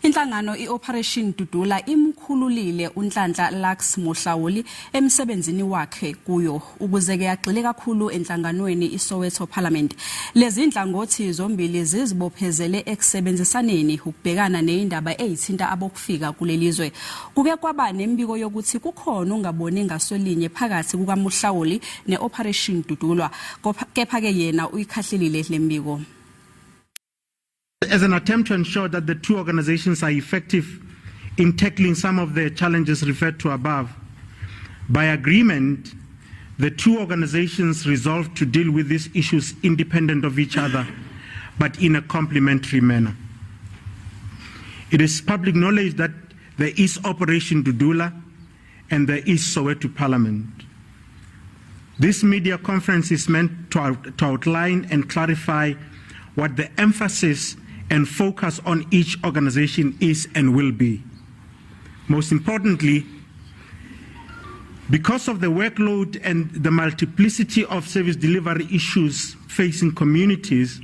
Inhlangano iOperation Dudula imkhululile uNhlanhla Lux Mohlauli emsebenzini wakhe kuyo ukuze agxile kakhulu enhlanganweni iSoweto Parliament. Lezinhlangothi zombili zizibophezele ekusebenzisaneni ukubhekana nezindaba ezithinta abokufika kuleli zwe. Kuke kwaba nemibiko yokuthi kukhona ukungaboni ngaso phakathi kukaMohlauli neOperation Dudula. Kepha ke yena uyikhahlelile lembiko. As an attempt to ensure that the two organizations are effective in tackling some of the challenges referred to above, by agreement, the two organizations resolved to deal with these issues independent of each other, but in a complementary manner. It is public knowledge that there is Operation Dudula and there is Soweto Parliament. This media conference is meant to outline and clarify what the emphasis and focus on each organization is and will be. Most importantly, because of the workload and the multiplicity of service delivery issues facing communities,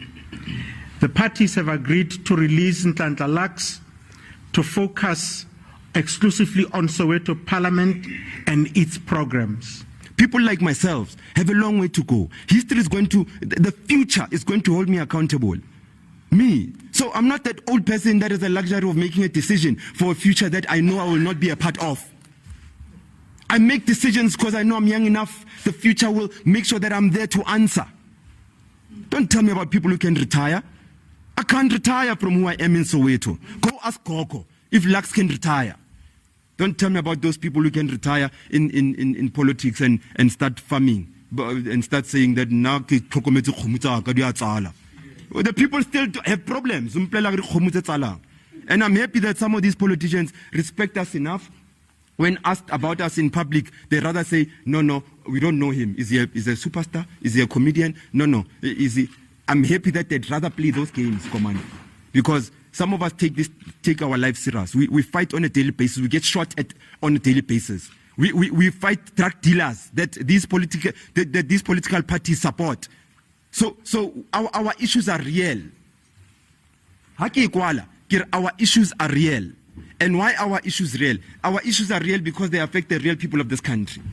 the parties have agreed to release uNhlanhla Lux to focus exclusively on Soweto Parliament and its programs. People like myself have a long way to go. History is going to, the future is going to hold me accountable. Me. So I'm not that old person that has the luxury of making a decision for a future that I know I will not be a part of. I make decisions because I know I'm young enough. The future will make sure that I'm there to answer. Don't tell me about people who can retire. I can't retire from who I am in Soweto. Go ask Coco if Lux can retire. Don't tell me about those people who can retire in politics and start farming and start saying that now the people still have problems. And I'm happy that some of these politicians respect us enough. When asked about us in public, they rather say, no, we don't know him. Is he a superstar? Is he a comedian? No. I'm happy that they'd rather play those games, Commander. Because some of us take our lives serious. We fight on a daily basis. We get shot at on a daily basis. We fight drug dealers that these political parties support. So our issues are real. Our issues are real. And why our issues real? Our issues are real because they affect the real people of this country.